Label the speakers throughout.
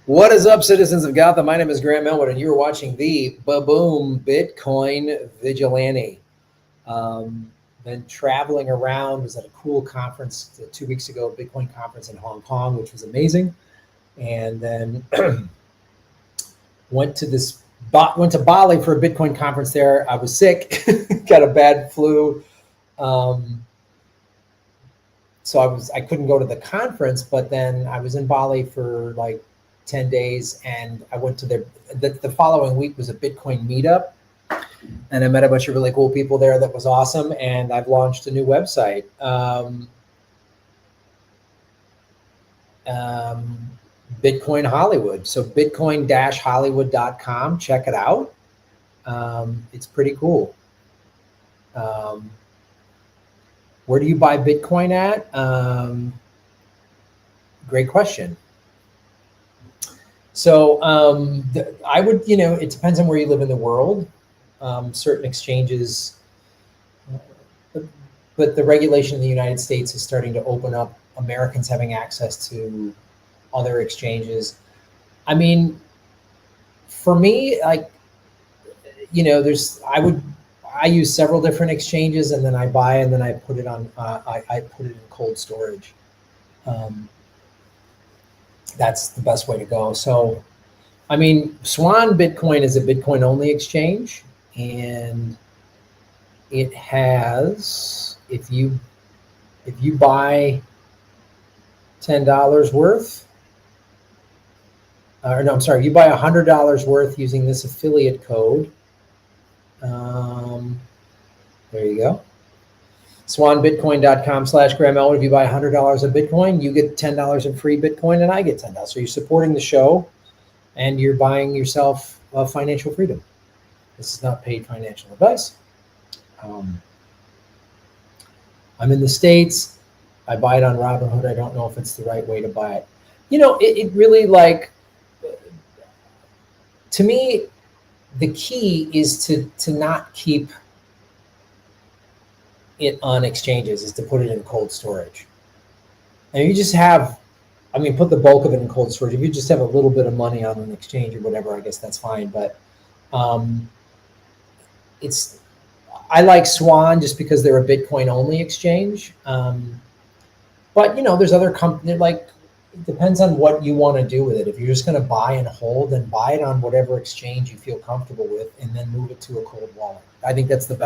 Speaker 1: What is up, citizens of Gotham? My name is Grant Melwood, and you're watching the Ba-Boom Bitcoin Vigilante. Been traveling around, was at a cool conference 2 weeks ago, Bitcoin conference in Hong Kong, which was amazing. And then went to Bali for a Bitcoin conference there. I was sick, got a bad flu. So I couldn't go to the conference, but then I was in Bali for like 10 days, and I went to the following week was a Bitcoin meetup, and I met a bunch of really cool people there. That was awesome. And I've launched a new website, Bitcoin Hollywood. So bitcoin-hollywood.com. Check it out. It's pretty cool. Where do you buy Bitcoin at? Great question. So I would, it depends on where you live in the world. Certain exchanges, but the regulation in the United States is starting to open up Americans having access to other exchanges. I mean, for me, like, I use several different exchanges, and then I buy, and then I put it on, I put it in cold storage. That's the best way to go. So, I mean, Swan Bitcoin is a Bitcoin only exchange, and it has, if you buy $10 worth, or no, I'm sorry, you buy $100 worth using this affiliate code. There you go. swanbitcoin.com/Graham Elwood. If you buy $100 of Bitcoin, you get $10 in free Bitcoin, and I get $10. So you're supporting the show, and you're buying yourself financial freedom. This is not paid financial advice. I'm in the States. I buy it on Robinhood. I don't know if it's the right way to buy it. It really, like, to me, the key is to not keep it on exchanges, is to put it in cold storage. And you just have, put the bulk of it in cold storage. If you just have a little bit of money on an exchange or whatever, I guess that's fine. But I like Swan just because they're a Bitcoin only exchange. But there's other companies, like, it depends on what you want to do with it. If you're just going to buy and hold, then buy it on whatever exchange you feel comfortable with, and then move it to a cold wallet. I think that's the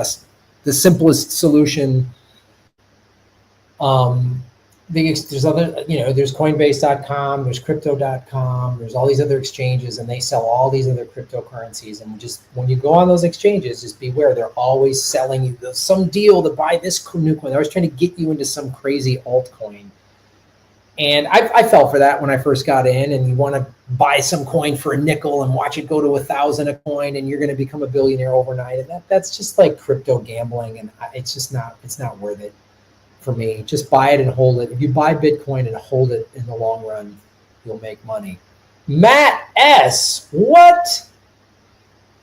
Speaker 1: simplest solution. There's other, there's Coinbase.com, there's Crypto.com, there's all these other exchanges, and they sell all these other cryptocurrencies. And just when you go on those exchanges, just beware, they're always selling you some deal to buy this new coin. They're always trying to get you into some crazy altcoin. And I fell for that when I first got in, and you want to buy some coin for a nickel and watch it go to 1,000 a coin, and you're going to become a billionaire overnight. And that's just like crypto gambling, and it's not worth it for me. Just buy it and hold it. If you buy Bitcoin and hold it, in the long run, you'll make money. Matt S., what?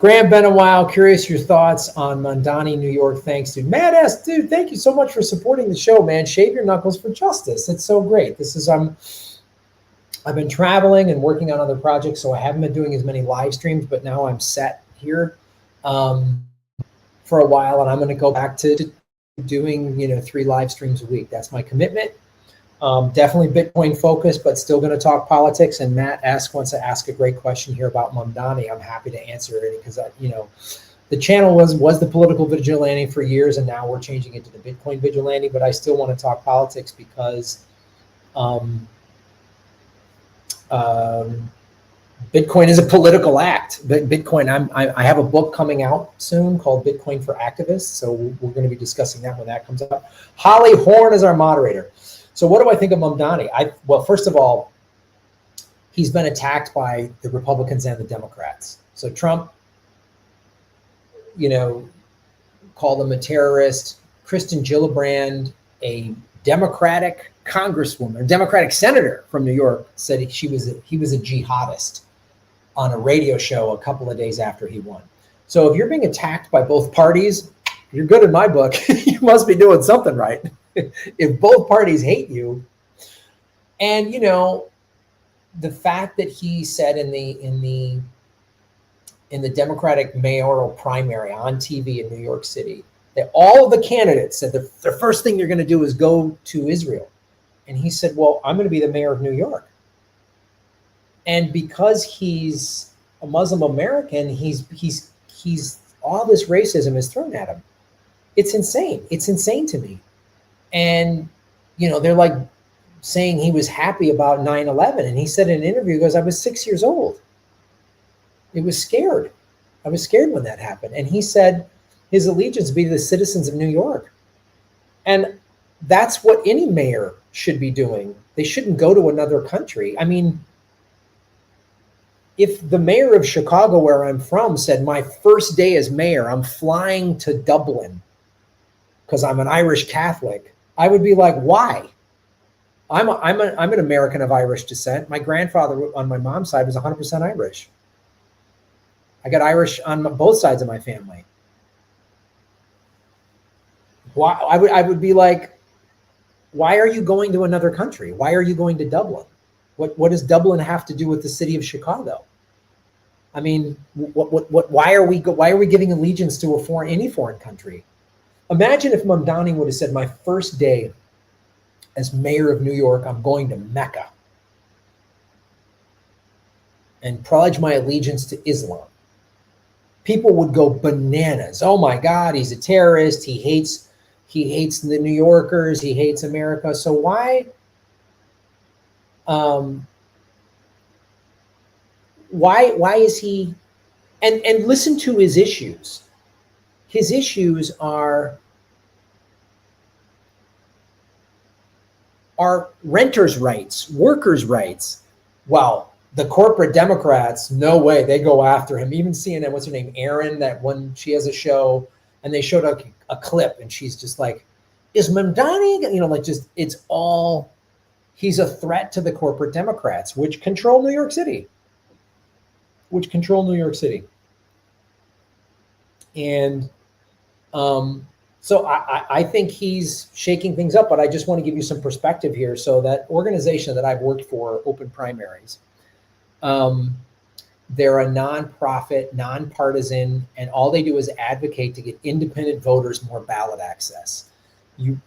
Speaker 1: Graham, been a while. Curious your thoughts on Mondani, New York. Thanks, dude. Matt S., dude, thank you so much for supporting the show, man. Shave your knuckles for justice. It's so great. I've been traveling and working on other projects, so I haven't been doing as many live streams, but now I'm set here for a while, and I'm going to go back to doing 3 live streams a week. That's my commitment. Definitely Bitcoin focused, but still going to talk politics. And Matt wants to ask a great question here about Mondani. I'm happy to answer it, because the channel was the political vigilante for years, and now we're changing it to the Bitcoin vigilante. But I still want to talk politics because Bitcoin is a political act. But Bitcoin, I have a book coming out soon called Bitcoin for Activists. So we're going to be discussing that when that comes out. Holly Horn is our moderator. So what do I think of Mondani? Well, first of all, he's been attacked by the Republicans and the Democrats. So Trump, called him a terrorist. Kristen Gillibrand, a Democratic congresswoman, a Democratic senator from New York, said he was a jihadist on a radio show a couple of days after he won. So if you're being attacked by both parties, you're good in my book. You must be doing something right. If both parties hate you, and the fact that he said in the Democratic mayoral primary on TV in New York City that all of the candidates said the first thing you're going to do is go to Israel. And he said, well, I'm going to be the mayor of New York. And because he's a Muslim American, he's all this racism is thrown at him. It's insane. It's insane to me. And, they're like saying he was happy about 9/11. And he said in an interview, he goes, I was 6 years old. It was scared. I was scared when that happened. And he said his allegiance be to the citizens of New York. And that's what any mayor should be doing. They shouldn't go to another country. I mean, if the mayor of Chicago, where I'm from, said my first day as mayor, I'm flying to Dublin because I'm an Irish Catholic, I would be like, why? I'm an American of Irish descent. My grandfather on my mom's side was 100% Irish. I got Irish on both sides of my family. Why? I would be like, why are you going to another country? Why are you going to Dublin? What does Dublin have to do with the city of Chicago? I mean, why are we giving allegiance to any foreign country? Imagine if Mamdani would have said, my first day as mayor of New York, I'm going to Mecca and pledge my allegiance to Islam. People would go bananas. Oh my God, he's a terrorist. He hates the New Yorkers. He hates America. So why is he, and listen to his issues. His issues are renters' rights, workers' rights. Well, the corporate Democrats, no way, they go after him. Even CNN, what's her name, Erin, that when she has a show, and they showed a clip, and she's just like, is Mamdani, it's all, he's a threat to the corporate Democrats, which control New York City. And so I think he's shaking things up, but I just want to give you some perspective here. So that organization that I've worked for, Open Primaries, they're a nonprofit, nonpartisan, and all they do is advocate to get independent voters more ballot access.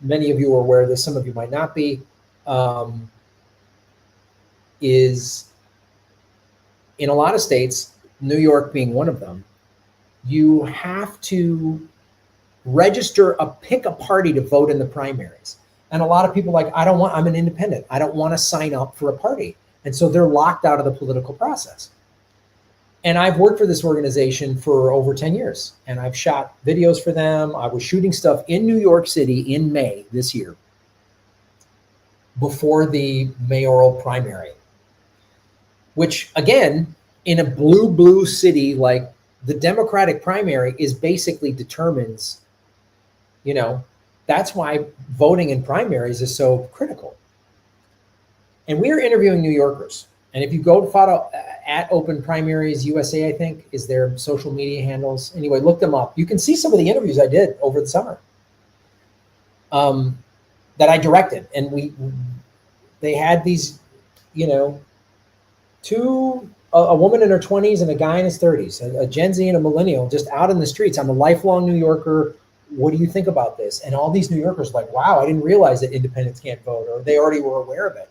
Speaker 1: Many of you are aware of this, some of you might not be, is in a lot of states, New York being one of them, you have to pick a party to vote in the primaries. And a lot of people I'm an independent. I don't want to sign up for a party. And so they're locked out of the political process. And I've worked for this organization for over 10 years, and I've shot videos for them. I was shooting stuff in New York City in May this year before the mayoral primary, which again, in a blue city, like the Democratic primary is basically determines, that's why voting in primaries is so critical. And we are interviewing New Yorkers. And if you go to follow at Open Primaries USA, I think, is their social media handles. Anyway, look them up. You can see some of the interviews I did over the summer that I directed. And they had these, a woman in her 20s and a guy in his 30s, a Gen Z and a millennial, just out in the streets. I'm a lifelong New Yorker. What do you think about this? And all these New Yorkers are like, wow, I didn't realize that independents can't vote, or they already were aware of it.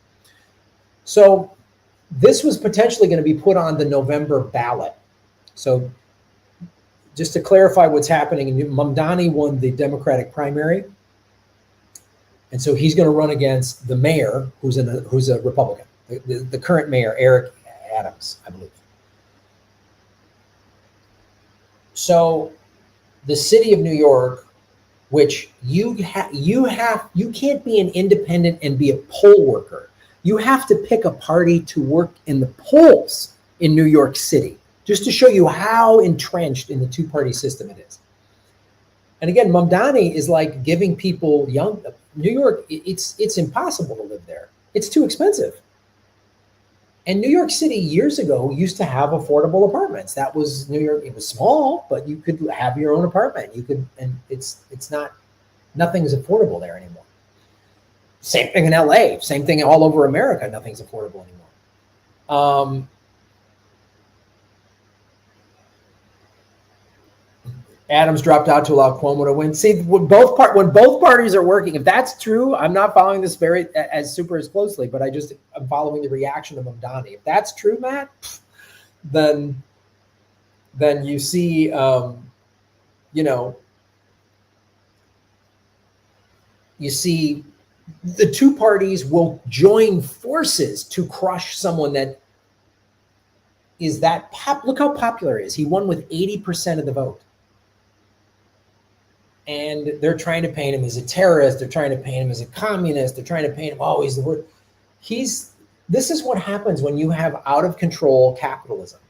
Speaker 1: So this was potentially going to be put on the November ballot. So just to clarify what's happening, Mamdani won the Democratic primary. And so he's going to run against the mayor, who's a Republican, the current mayor, Eric Adams, I believe. So the city of New York, which you can't be an independent and be a poll worker. You have to pick a party to work in the polls in New York City, just to show you how entrenched in the two-party system it is. And again, Mamdani is like giving people New York, it's impossible to live there. It's too expensive. And New York City years ago used to have affordable apartments. That was New York. It was small, but you could have your own apartment. Nothing's affordable there anymore. Same thing in LA, same thing all over America. Nothing's affordable Um, Adams dropped out to allow Cuomo to win. See, when both parties are working, if that's true, I'm not following this as closely, but I'm following the reaction of Mamdani. If that's true, Matt, then you see, you see the two parties will join forces to crush someone that is that look how popular he is. He won with 80% of the vote. And they're trying to paint him as a terrorist. They're trying to paint him as a communist. They're trying to paint him, oh, he's the word. This is what happens when you have out of control capitalism.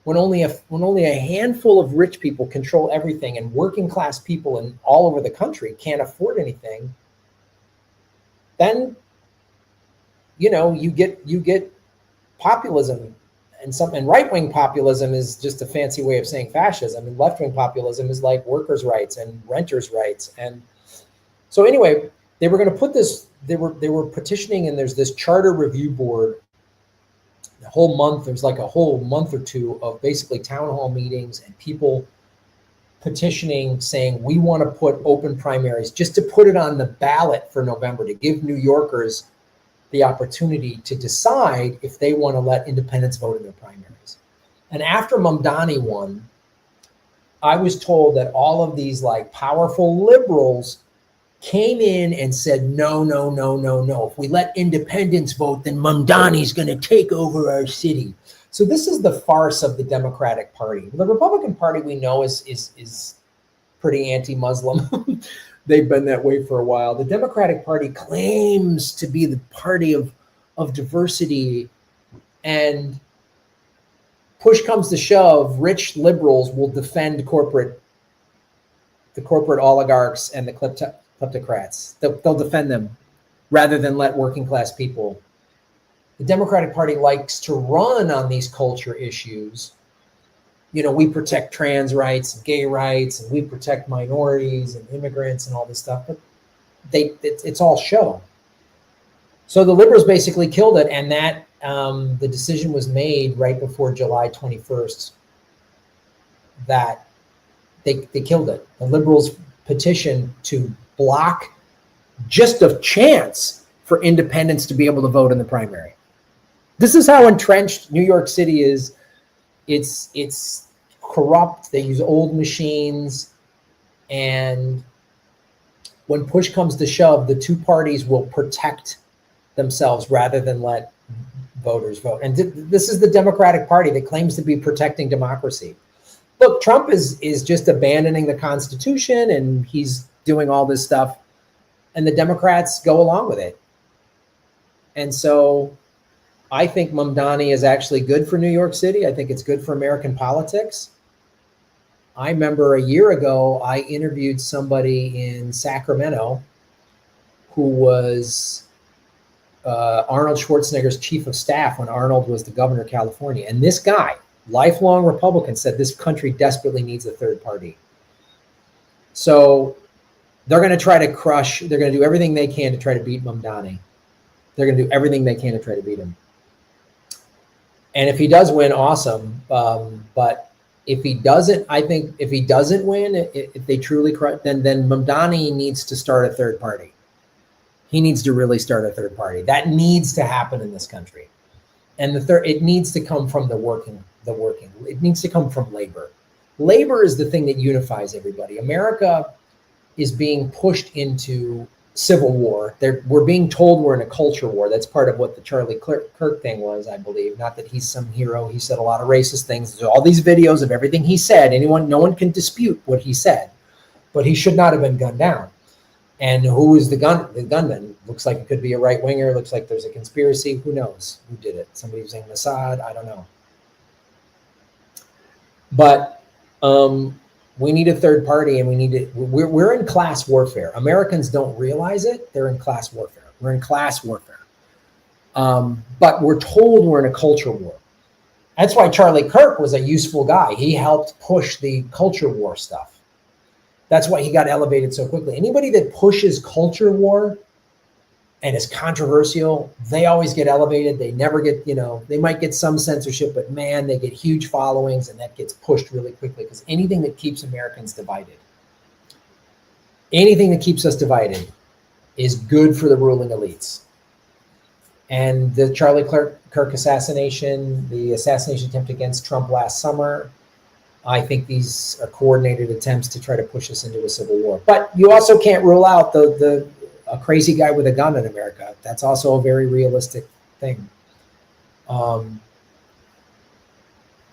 Speaker 1: When only a handful of rich people control everything and working class people in all over the country can't afford anything, then you get populism. And right-wing populism is just a fancy way of saying fascism. And left-wing populism is like workers' rights and renters' rights. And so anyway, they were going to put this, they were petitioning, and there's this charter review board. The whole month, there's like a whole month or two of basically town hall meetings and people petitioning, saying, we want to put open primaries, just to put it on the ballot for November, to give New Yorkers the opportunity to decide if they want to let independents vote in their primaries. And after Mamdani won, I was told that all of these like powerful liberals came in and said, no. If we let independents vote, then Mamdani's going to take over our city. So this is the farce of the Democratic Party. The Republican Party, we know, is pretty anti-Muslim. They've been that way for a while. The Democratic Party claims to be the party of diversity, and push comes to shove, rich liberals will defend the corporate oligarchs and the kleptocrats. They'll defend them rather than let working class people. The Democratic Party likes to run on these culture issues. We protect trans rights and gay rights, and we protect minorities and immigrants and all this stuff, but it's all show. So the liberals basically killed it, and that the decision was made right before July 21st that they killed it. The liberals petitioned to block just a chance for independents to be able to vote in the primary. This is how entrenched New York City is. It's corrupt. They use old machines, and when push comes to shove, the two parties will protect themselves rather than let voters vote. And this is the Democratic Party that claims to be protecting democracy. Look, Trump is just abandoning the Constitution, and he's doing all this stuff, and the Democrats go along with it. And so I think Mamdani is actually good for New York City. I think it's good for American politics. I remember a year ago, I interviewed somebody in Sacramento who was Arnold Schwarzenegger's chief of staff when Arnold was the governor of California. And this guy, lifelong Republican, said this country desperately needs a third party. So they're going to try to they're going to do everything they can to try to beat Mamdani. They're going to do everything they can to try to beat him. And if he does win, awesome. But if he doesn't, I think if he doesn't win, if they truly crush, then Mamdani needs to start a third party. He needs to really start a third party. That needs to happen in this country. And it needs to come from the working. It needs to come from labor. Labor is the thing that unifies everybody. America is being pushed into civil war. We're being told we're in a culture war. That's part of what the Charlie Kirk thing was, I believe. Not that he's some hero. He said a lot of racist things. There's all these videos of everything he said. No one can dispute what he said, but he should not have been gunned down. And who is the gunman? Looks like it could be a right winger. Looks like there's a conspiracy. Who knows who did it? Somebody was saying Mossad. I don't know. But we need a third party, and we're in class warfare. Americans don't realize it. They're in class warfare. We're in class warfare. But we're told we're in a culture war. That's why Charlie Kirk was a useful guy. He helped push the culture war stuff. That's why he got elevated so quickly. Anybody that pushes culture war and is controversial, they always get elevated. They never get, they might get some censorship, but man, they get huge followings, and that gets pushed really quickly, because anything that keeps Americans divided, anything that keeps us divided is good for the ruling elites. And the Charlie Kirk assassination, the assassination attempt against Trump last summer, I think these are coordinated attempts to try to push us into a civil war. But you also can't rule out a crazy guy with a gun in America. That's also a very realistic thing.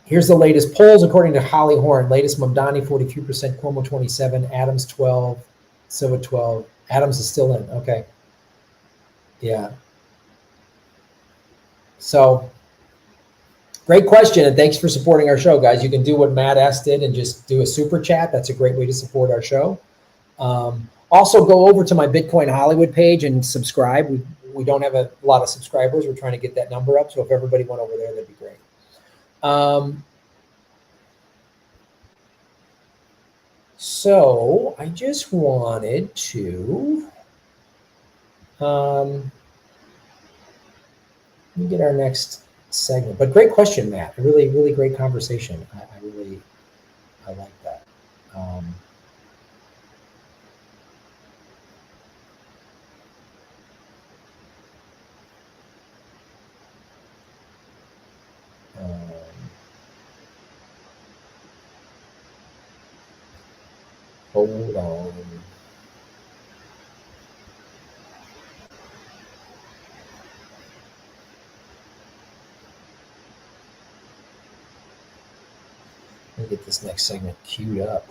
Speaker 1: Here's the latest polls according to Holly Horn. Latest: Mamdani 43%, Cuomo 27%, Adams 12%, Silva 12%. Adams is still in. Okay. Yeah. So, great question, and thanks for supporting our show, guys. You can do what Matt S. did and just do a super chat. That's a great way to support our show. Also, go over to my Bitcoin Hollywood page and subscribe. We don't have a lot of subscribers. We're trying to get that number up. So if everybody went over there, that'd be great. So I just wanted to let me get our next segment. But great question, Matt. A really, really great conversation. I like that. Hold on. Let me get this next segment queued up.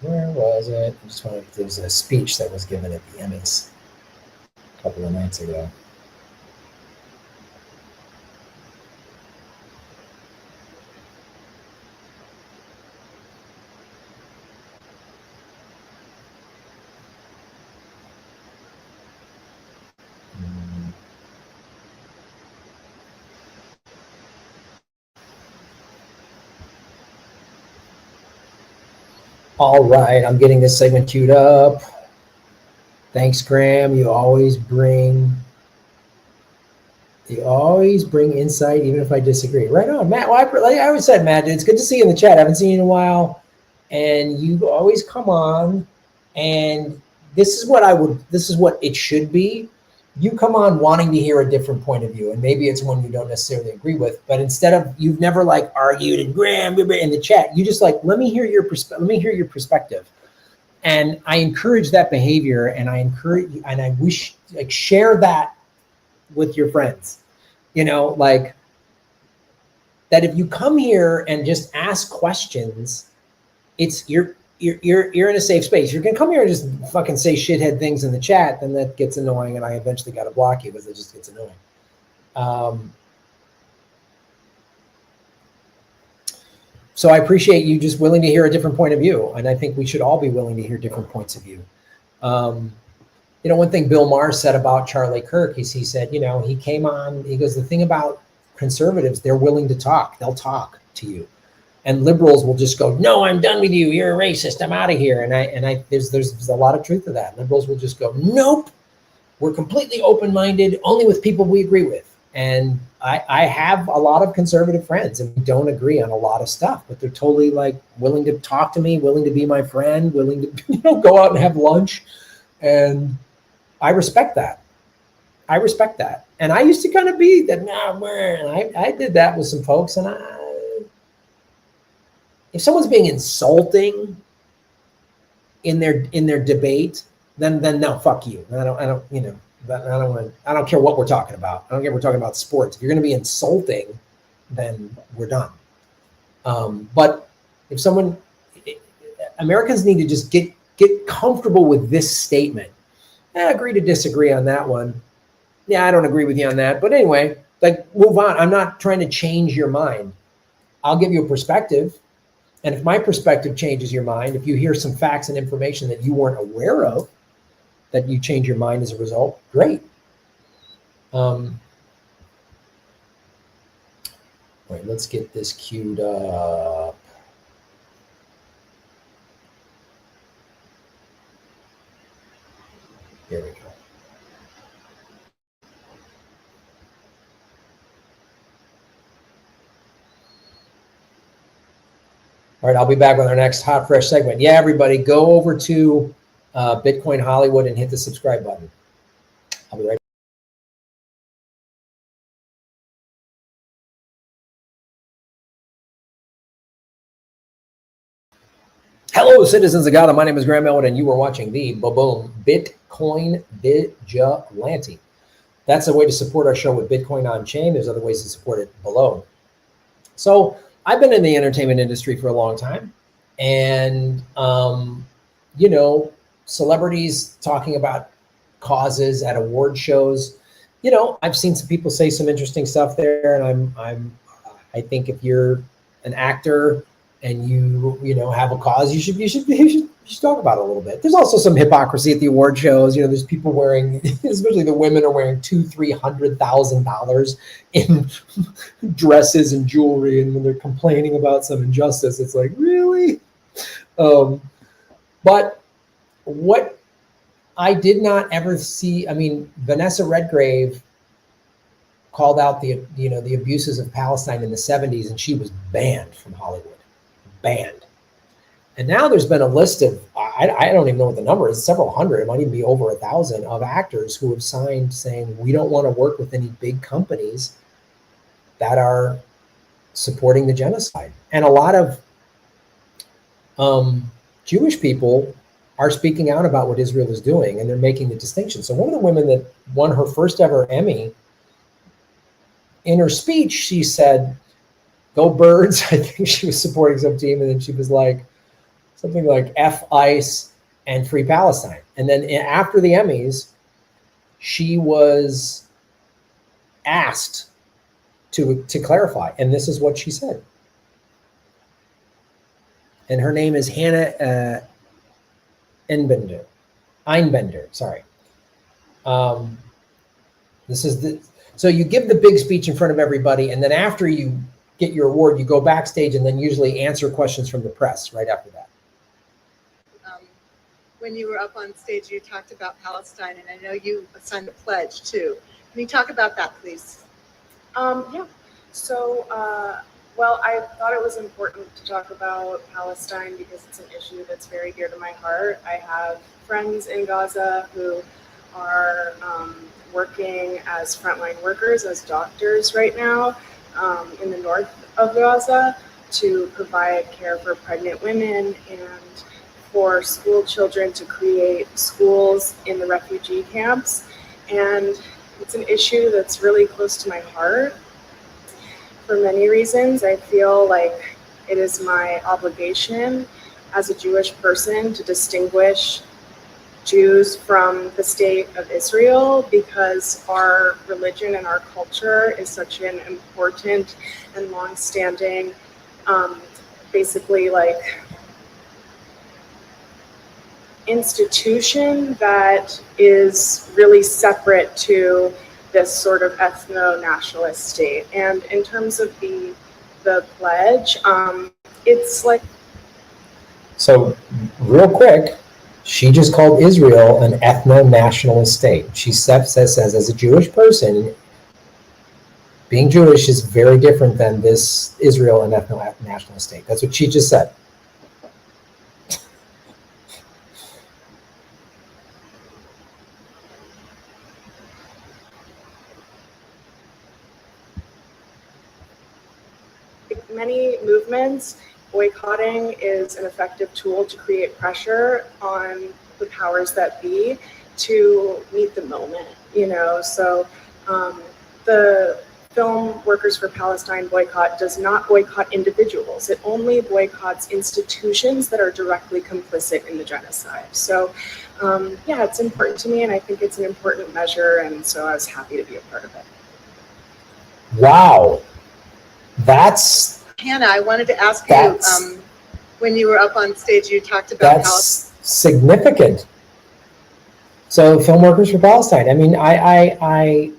Speaker 1: Where was it? I just wanted, there's a speech that was given at the Emmys a couple of nights ago. All right, I'm getting this segment queued up. Thanks, Graham. You always bring insight, even if I disagree. Right on, Matt. Well, like I always said, Matt, it's good to see you in the chat. I haven't seen you in a while, and you always come on. And this is what it should be. You come on wanting to hear a different point of view, and maybe it's one you don't necessarily agree with. But instead of, you've never like argued and Graham in the chat, you just like, let me hear your perspective. And I encourage that behavior, and I wish, like, share that with your friends. Like that. If you come here and just ask questions, you're in a safe space. You can come here and just fucking say shithead things in the chat, then that gets annoying, and I eventually got to block you because it just gets annoying. So I appreciate you just willing to hear a different point of view, and I think we should all be willing to hear different points of view. One thing Bill Maher said about Charlie Kirk is, he said, he came on, he goes, the thing about conservatives, they're willing to talk. They'll talk to you. And liberals will just go, no, I'm done with you. You're a racist. I'm out of here. And there's a lot of truth to that. Liberals will just go, nope, we're completely open-minded, only with people we agree with. And I have a lot of conservative friends, and we don't agree on a lot of stuff, but they're totally like willing to talk to me, willing to be my friend, willing to go out and have lunch. And I respect that. And I used to kind of be that, I did that with some folks, and if someone's being insulting in their debate, then no, fuck you. I don't care what we're talking about. I don't care if we're talking about sports. If you're going to be insulting, then we're done. But if Americans need to just get comfortable with this statement. I agree to disagree on that one. Yeah, I don't agree with you on that. But anyway, like, move on. I'm not trying to change your mind. I'll give you a perspective. And if my perspective changes your mind, if you hear some facts and information that you weren't aware of, that you change your mind as a result, great. All right, let's get this queued up. Here we go. All right, I'll be back with our next hot, fresh segment. Yeah, everybody, go over to Bitcoin Hollywood and hit the subscribe button. I'll be right back. Hello, citizens of God. My name is Graham Elwood, and you are watching the Boom Bitcoin Vigilante. That's a way to support our show with Bitcoin on chain. There's other ways to support it below. So I've been in the entertainment industry for a long time. And, you know, celebrities talking about causes at award shows. You know, I've seen some people say some interesting stuff there. And I think if you're an actor and you know, have a cause, you should talk about it a little bit. There's also some hypocrisy at the award shows. You know, there's people wearing, especially the women are wearing $200,000-$300,000 in dresses and jewelry, and when they're complaining about some injustice, it's like, really? But what I did not ever see, I mean, Vanessa Redgrave called out the abuses of Palestine in the 70s, and she was banned from Hollywood. Banned. And now there's been a list of, I don't even know what the number is, several hundred, it might even be over 1,000 of actors who have signed saying, we don't want to work with any big companies that are supporting the genocide. And a lot of Jewish people are speaking out about what Israel is doing, and they're making the distinction. So one of the women that won her first ever Emmy, in her speech, she said, "Go Birds." I think she was supporting some team, and then she was like, something like F ICE and Free Palestine. And then after the Emmys, she was asked to clarify, and this is what she said. And her name is Hannah Einbender. Sorry. So you give the big speech in front of everybody, and then after you get your award, you go backstage and then usually answer questions from the press right after that.
Speaker 2: When you were up on stage, you talked about Palestine, and I know you signed a pledge too. Can you talk about that, please?
Speaker 3: Yeah. So, well, I thought it was important to talk about Palestine because it's an issue that's very dear to my heart. I have friends in Gaza who are working as frontline workers, as doctors right now in the north of Gaza to provide care for pregnant women and for school children to create schools in the refugee camps. And it's an issue that's really close to my heart for many reasons. I feel like it is my obligation as a Jewish person to distinguish Jews from the state of Israel because our religion and our culture is such an important and long-standing, basically like institution that is really separate to this sort of ethno-nationalist state. And in terms of the pledge, it's like...
Speaker 1: So real quick, she just called Israel an ethno-nationalist state. She says as a Jewish person, being Jewish is very different than this Israel an ethno-nationalist state. That's what she just said.
Speaker 3: Many movements, boycotting is an effective tool to create pressure on the powers that be to meet the moment, you know. So the Film Workers for Palestine boycott does not boycott individuals. It only boycotts institutions that are directly complicit in the genocide. So yeah, it's important to me, and I think it's an important measure, and so I was happy to be a part of it.
Speaker 1: Wow. That's...
Speaker 2: Hannah, I wanted to ask you, when you were up on stage, you talked about
Speaker 1: that's significant. So Film Workers for Palestine. I mean, I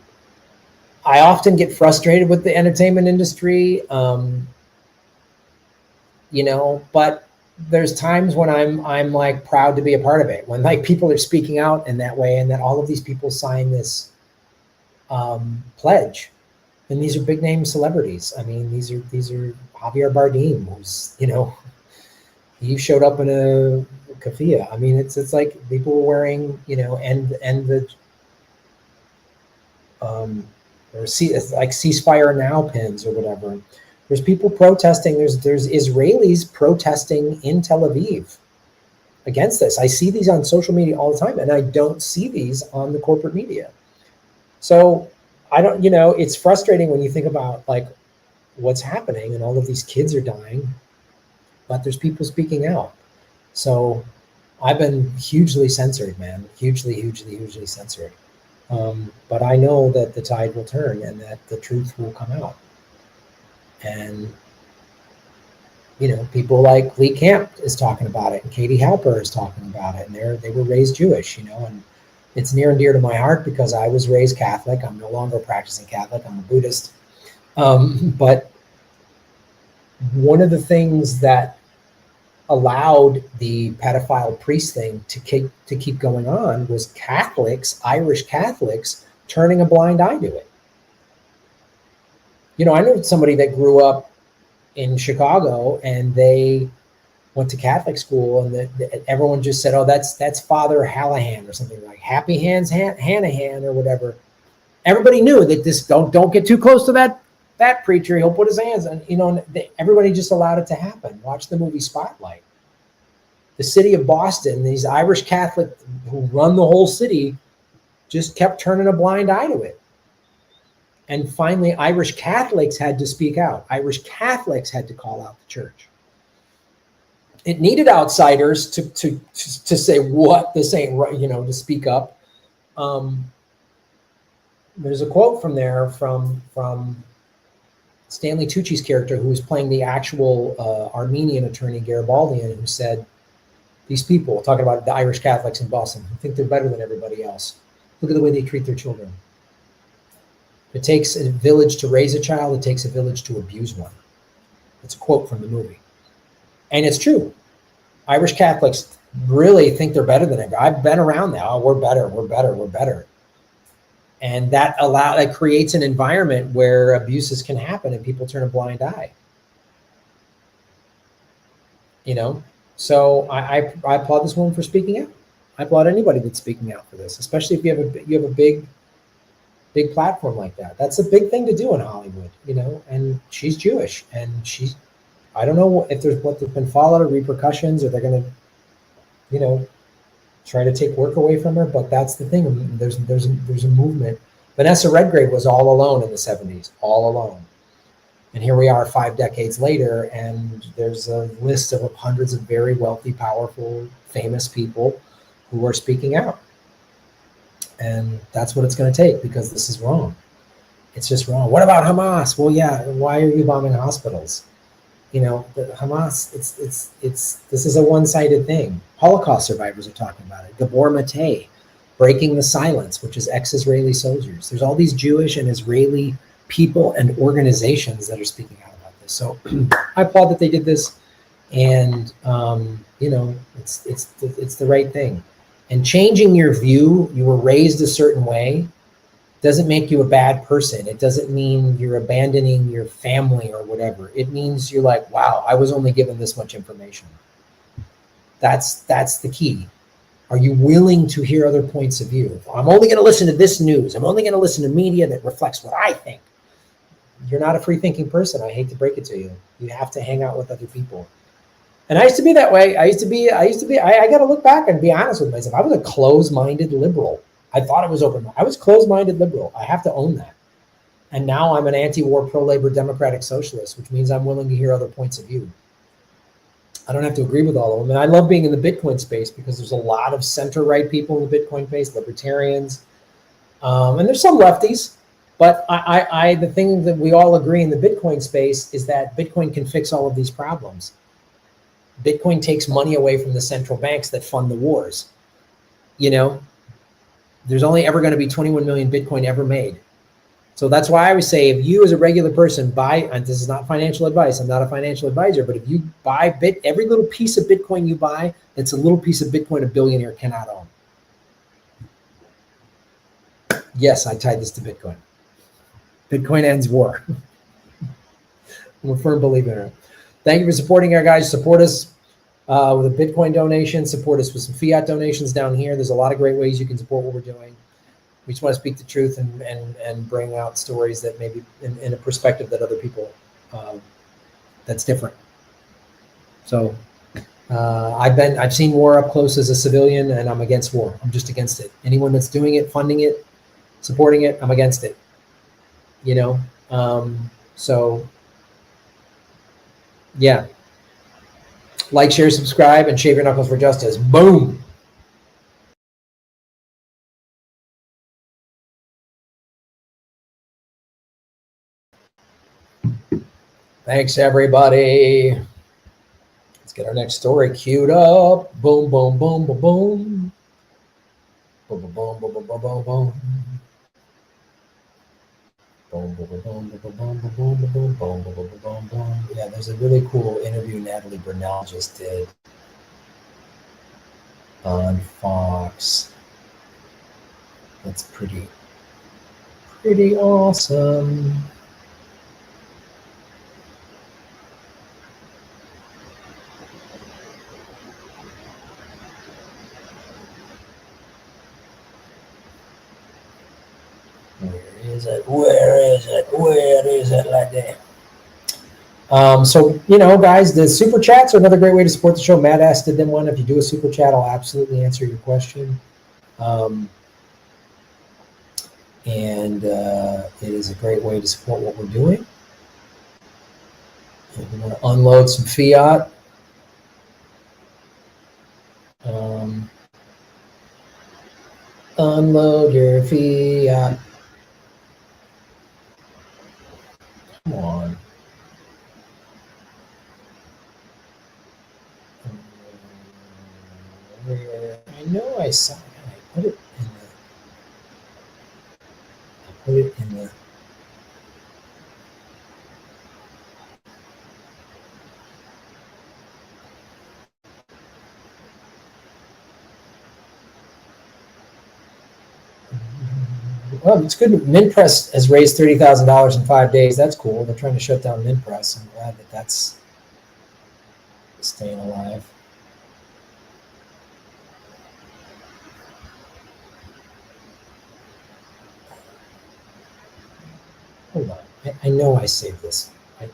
Speaker 1: I often get frustrated with the entertainment industry, but there's times when I'm like proud to be a part of it, when like people are speaking out in that way, and that all of these people sign this pledge, and these are big name celebrities. I mean, these are Javier Bardem, who's he showed up in a keffiyeh. I mean, it's like people were wearing and the it's like ceasefire now pins or whatever. There's people protesting. There's Israelis protesting in Tel Aviv against this. I see these on social media all the time, and I don't see these on the corporate media. So I don't, it's frustrating when you think about like what's happening, and all of these kids are dying, but there's people speaking out. So I've been hugely censored, man, hugely censored. But I know that the tide will turn and that the truth will come out. And, people like Lee Camp is talking about it, and Katie Halper is talking about it, and they were raised Jewish, and it's near and dear to my heart because I was raised Catholic. I'm no longer practicing Catholic. I'm a Buddhist. But one of the things that allowed the pedophile priest thing to keep going on was Catholics, Irish Catholics, turning a blind eye to it. I know somebody that grew up in Chicago, and they went to Catholic school, and everyone just said, "Oh, that's Father Hallahan," or something like Happy Hands Hanahan or whatever. Everybody knew that this don't get too close to that preacher. He'll put his hands on, everybody just allowed it to happen. Watch the movie Spotlight. The city of Boston, these Irish Catholic who run the whole city, just kept turning a blind eye to it. And finally, Irish Catholics had to speak out. Irish Catholics had to call out the church. It needed outsiders to say what this ain't right, to speak up. There's a quote from there from Stanley Tucci's character, who was playing the actual Armenian attorney Garibaldian, who said, "These people," talking about the Irish Catholics in Boston, who think they're better than everybody else. Look at the way they treat their children. It takes a village to raise a child. It takes a village to abuse one. It's a quote from the movie. And it's true. Irish Catholics really think they're better than everybody. I've been around that. Oh, we're better. And that creates an environment where abuses can happen and people turn a blind eye. So I applaud this woman for speaking out. I applaud anybody that's speaking out for this, especially if you have a big platform like that. That's a big thing to do in Hollywood, and she's Jewish, and I don't know if there's been fallout or repercussions, or they're going to, try to take work away from her, but that's the thing. There's a movement. Vanessa Redgrave was all alone in the 70s, all alone. And here we are 5 decades later, and there's a list of hundreds of very wealthy, powerful, famous people who are speaking out. And that's what it's going to take, because this is wrong. It's just wrong. What about Hamas? Well, yeah, why are you bombing hospitals? The Hamas, this is a one-sided thing. Holocaust survivors are talking about it. Gabor Mate, breaking the silence, which is ex-Israeli soldiers. There's all these Jewish and Israeli people and organizations that are speaking out about this. So I applaud that they did this, and it's the right thing. And changing your view, you were raised a certain way, doesn't make you a bad person. It doesn't mean you're abandoning your family or whatever. It means you're like, wow, I was only given this much information. That's the key. Are you willing to hear other points of view? I'm only going to listen to this news. I'm only going to listen to media that reflects what I think. You're not a free-thinking person. I hate to break it to you. You have to hang out with other people. And I used to be that way. I got to look back and be honest with myself. I was a closed-minded liberal. I thought it was open. I was closed-minded liberal. I have to own that. And now I'm an anti-war, pro-labor, democratic socialist, which means I'm willing to hear other points of view. I don't have to agree with all of them. And I love being in the Bitcoin space because there's a lot of center-right people in the Bitcoin space, libertarians, and there's some lefties. But the thing that we all agree in the Bitcoin space is that Bitcoin can fix all of these problems. Bitcoin takes money away from the central banks that fund the wars. There's only ever going to be 21 million Bitcoin ever made. So that's why I always say, if you as a regular person buy, and this is not financial advice, I'm not a financial advisor, but if you buy every little piece of Bitcoin you buy, it's a little piece of Bitcoin a billionaire cannot own. Yes, I tied this to Bitcoin. Bitcoin ends war. I'm a firm believer in it. Thank you for supporting our guys. Support us with a Bitcoin donation. Support us with some fiat donations down here. There's a lot of great ways you can support what we're doing. We just want to speak the truth and bring out stories that maybe in a perspective that other people, that's different. So I've seen war up close as a civilian, and I'm against war. I'm just against it. Anyone that's doing it, funding it, supporting it, I'm against it. You know, so yeah. Like, share, subscribe, and shave your knuckles for justice. Boom. Thanks, everybody. Let's get our next story queued up. Boom, boom, boom, boom, boom. Boom, boom, boom, boom, boom, boom, boom, boom. Boom, boom, boom, boom, boom, boom, boom, boom, boom, boom, boom, boom, boom, boom. Yeah, there's a really cool interview Natalie Brunell just did on Fox. That's pretty awesome. Where is it like that? So, you know, guys, the super chats are another great way to support the show. Matt asked them one. If you do a super chat, I'll absolutely answer your question. And it is a great way to support what we're doing. If we want to unload some fiat, unload your fiat. Come on. I know I saw it. I put it in the Well, it's good. MintPress has raised $30,000 in 5 days. That's cool. They're trying to shut down MintPress. I'm glad that that's staying alive. Hold on. I know I saved this. Hold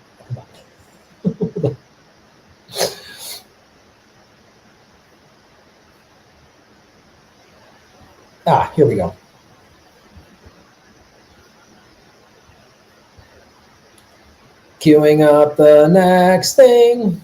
Speaker 1: on. Here we go. Queuing up the next thing.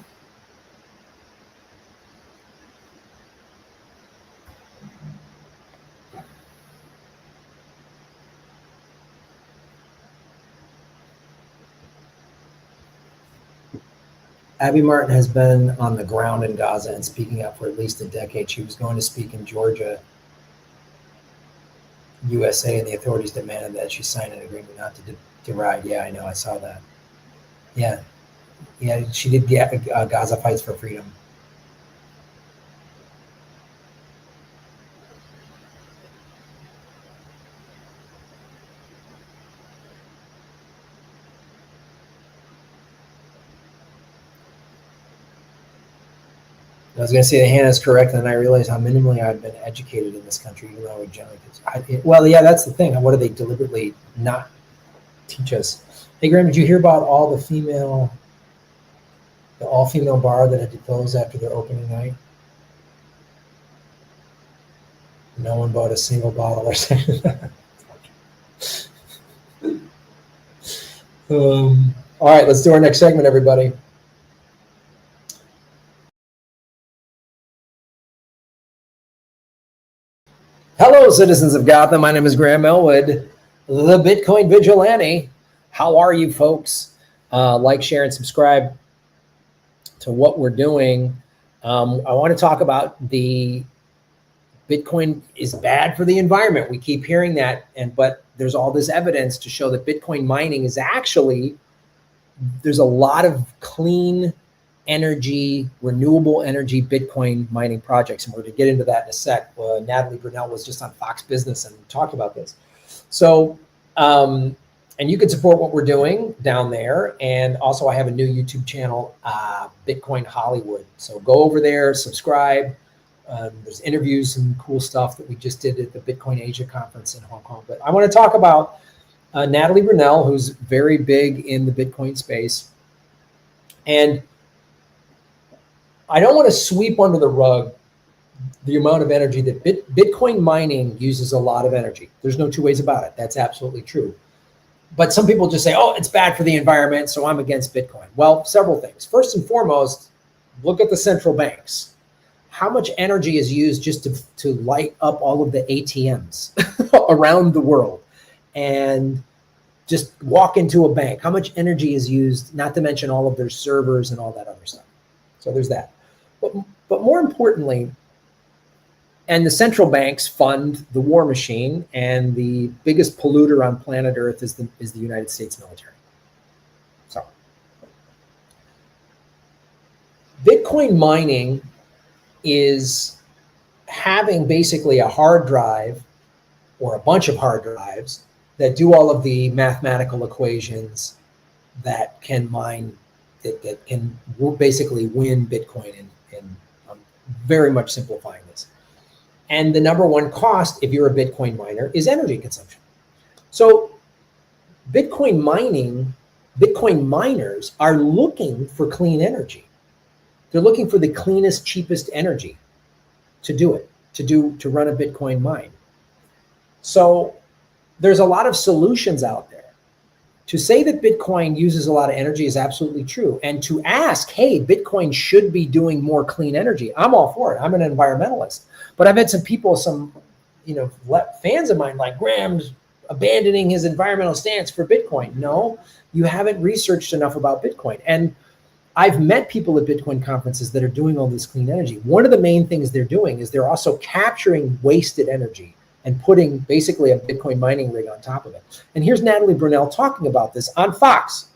Speaker 1: Abby Martin has been on the ground in Gaza and speaking out for at least a decade. She was going to speak in Georgia, USA, and the authorities demanded that she sign an agreement not to ride. Yeah, I know. I saw that. Yeah, she did Gaza Fights for Freedom. I was going to say that Hannah's correct, and then I realized how minimally I've been educated in this country, even though I would generally. Well, yeah, that's the thing. What do they deliberately not teach us? Hey, Graham, did you hear about the all-female bar that had to close after their opening night? No one bought a single bottle or something. All right, let's do our next segment, everybody. Hello, citizens of Gotham. My name is Graham Elwood, the Bitcoin Vigilante. How are you, folks? Like, share, and subscribe to what we're doing. I want to talk about the Bitcoin is bad for the environment. We keep hearing that, but there's all this evidence to show that Bitcoin mining is actually, there's a lot of clean energy, renewable energy Bitcoin mining projects. And we're going to get into that in a sec. Natalie Brunell was just on Fox Business and talked about this. So, and you can support what we're doing down there. And also I have a new YouTube channel, Bitcoin Hollywood. So go over there, subscribe. There's interviews and cool stuff that we just did at the Bitcoin Asia conference in Hong Kong. But I want to talk about Natalie Brunell, who's very big in the Bitcoin space. And I don't want to sweep under the rug the amount of energy that Bitcoin mining uses. A lot of energy. There's no two ways about it. That's absolutely true. But some people just say, oh, it's bad for the environment, so I'm against Bitcoin. Well, several things. First and foremost, look at the central banks. How much energy is used just to light up all of the ATMs around the world and just walk into a bank? How much energy is used, not to mention all of their servers and all that other stuff. So there's that. But more importantly, and the central banks fund the war machine, and the biggest polluter on planet Earth is the United States military. So Bitcoin mining is having basically a hard drive or a bunch of hard drives that do all of the mathematical equations that can mine, that can basically win Bitcoin. And I'm very much simplifying this. And the number one cost, if you're a Bitcoin miner, is energy consumption. So Bitcoin miners are looking for clean energy. They're looking for the cleanest, cheapest energy to do it, to run a Bitcoin mine. So there's a lot of solutions out there. To say that Bitcoin uses a lot of energy is absolutely true. And to ask, hey, Bitcoin should be doing more clean energy, I'm all for it. I'm an environmentalist. But I've had some people, fans of mine, like, Graham's abandoning his environmental stance for Bitcoin. No, you haven't researched enough about Bitcoin. And I've met people at Bitcoin conferences that are doing all this clean energy. One of the main things they're doing is they're also capturing wasted energy and putting basically a Bitcoin mining rig on top of it. And here's Natalie Brunell talking about this on Fox.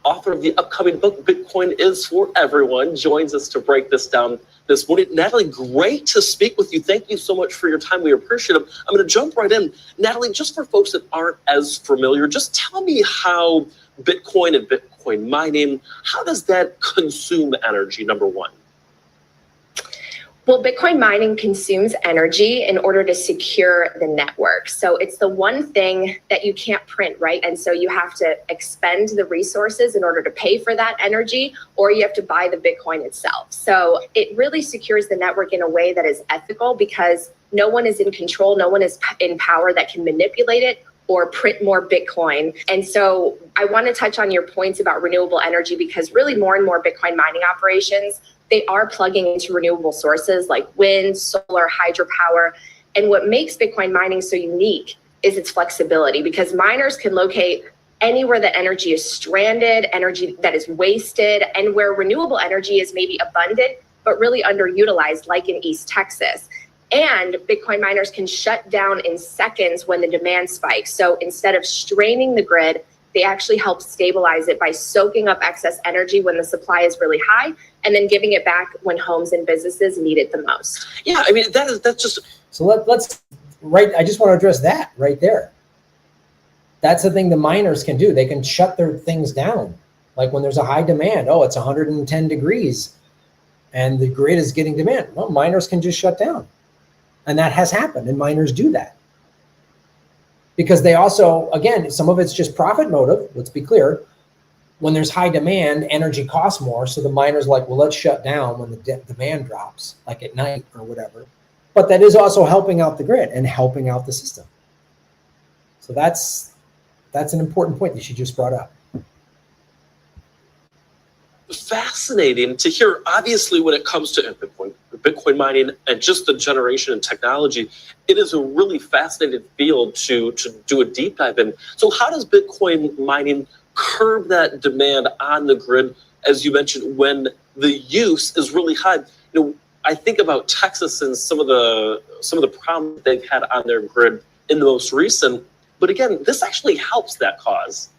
Speaker 4: Author of the upcoming book, Bitcoin is for Everyone, joins us to break this down this morning. Natalie, great to speak with you. Thank you so much for your time. We appreciate it. I'm going to jump right in. Natalie, just for folks that aren't as familiar, just tell me how Bitcoin and Bitcoin mining, how does that consume energy, number one?
Speaker 5: Well, Bitcoin mining consumes energy in order to secure the network. So it's the one thing that you can't print, right? And so you have to expend the resources in order to pay for that energy, or you have to buy the Bitcoin itself. So it really secures the network in a way that is ethical, because no one is in control, no one is in power that can manipulate it or print more Bitcoin. And so I want to touch on your points about renewable energy, because really more and more Bitcoin mining operations, they are plugging into renewable sources like wind, solar, hydropower. And what makes Bitcoin mining so unique is its flexibility, because miners can locate anywhere that energy is stranded, energy that is wasted, and where renewable energy is maybe abundant, but really underutilized, like in East Texas. And Bitcoin miners can shut down in seconds when the demand spikes. So instead of straining the grid, they actually help stabilize it by soaking up excess energy when the supply is really high, and then giving it back when homes and businesses need it the most.
Speaker 4: Yeah, I mean, that's just...
Speaker 1: So let's I just want to address that right there. That's the thing the miners can do. They can shut their things down. Like when there's a high demand, oh, it's 110 degrees and the grid is getting demand. Well, miners can just shut down. And that has happened, and miners do that. Because they also, again, some of it's just profit motive, let's be clear. When there's high demand, energy costs more. So the miner's like, well, let's shut down when the demand drops, like at night or whatever. But that is also helping out the grid and helping out the system. So that's an important point that she just brought up.
Speaker 4: Fascinating to hear. Obviously, when it comes to Bitcoin mining and just the generation and technology, it is a really fascinating field to do a deep dive in. So how does Bitcoin mining curb that demand on the grid, as you mentioned, when the use is really high. I think about Texas and some of the problems they've had on their grid in the most recent. But again, this actually helps that cause.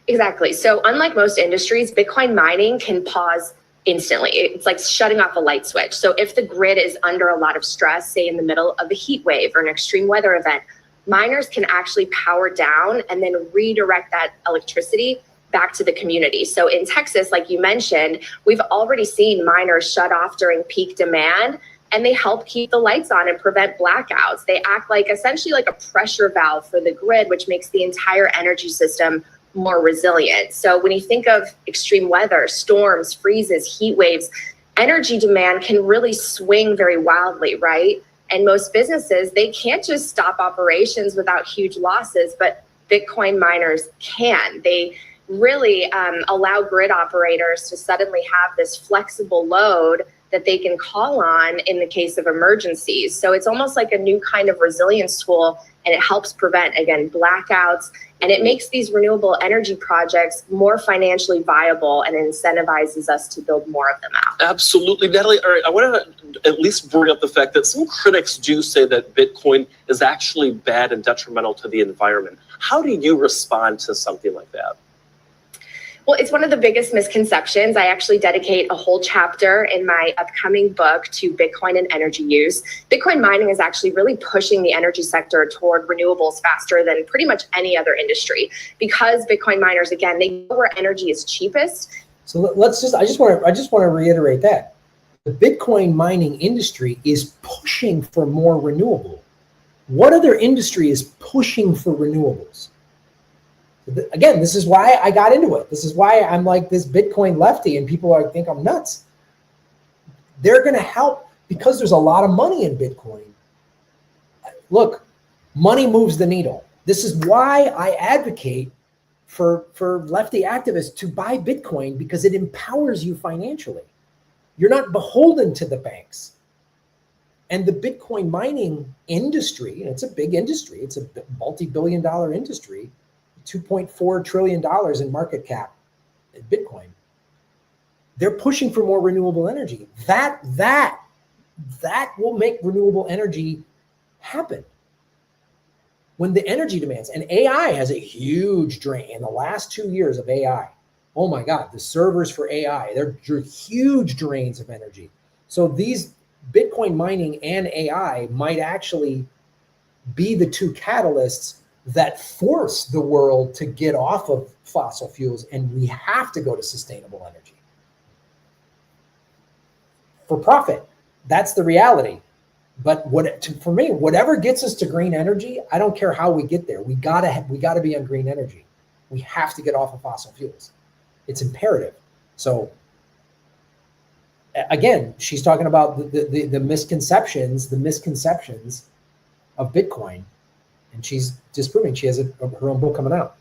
Speaker 5: Exactly. So unlike most industries, Bitcoin mining can pause instantly. It's like shutting off a light switch. So if the grid is under a lot of stress, say in the middle of a heat wave or an extreme weather event, miners can actually power down and then redirect that electricity back to the community. So in Texas, like you mentioned, we've already seen miners shut off during peak demand, and they help keep the lights on and prevent blackouts. They act like essentially like a pressure valve for the grid, which makes the entire energy system more resilient. So when you think of extreme weather, storms, freezes, heat waves, energy demand can really swing very wildly, right? And most businesses, they can't just stop operations without huge losses, but Bitcoin miners can. They really allow grid operators to suddenly have this flexible load that they can call on in the case of emergencies. So it's almost like a new kind of resilience tool, and it helps prevent, again, blackouts, and it makes these renewable energy projects more financially viable and incentivizes us to build more of them out.
Speaker 4: Absolutely. Natalie, all right, I want to at least bring up the fact that some critics do say that Bitcoin is actually bad and detrimental to the environment. How do you respond to something like that?
Speaker 5: Well, it's one of the biggest misconceptions. I actually dedicate a whole chapter in my upcoming book to Bitcoin and energy use. Bitcoin mining is actually really pushing the energy sector toward renewables faster than pretty much any other industry, because Bitcoin miners, again, they know where energy is cheapest.
Speaker 1: So I just want to reiterate that the Bitcoin mining industry is pushing for more renewable. What other industry is pushing for renewables? Again, this is why I got into it. This is why I'm like this Bitcoin lefty, and people think I'm nuts. They're going to help because there's a lot of money in Bitcoin. Look, money moves the needle. This is why I advocate for lefty activists to buy Bitcoin, because it empowers you financially. You're not beholden to the banks. And the Bitcoin mining industry, and it's a big industry, it's a multi-billion-dollar industry, $2.4 trillion in market cap in Bitcoin. They're pushing for more renewable energy. That will make renewable energy happen. When the energy demands, and AI has a huge drain in the last 2 years of AI. Oh my God, the servers for AI, they're huge drains of energy. So these Bitcoin mining and AI might actually be the two catalysts that force the world to get off of fossil fuels, and we have to go to sustainable energy for profit. That's the reality. But for me, whatever gets us to green energy, I don't care how we get there. We gotta be on green energy. We have to get off of fossil fuels. It's imperative. So again, she's talking about the misconceptions of Bitcoin. And she's disproving. She has her own book coming out.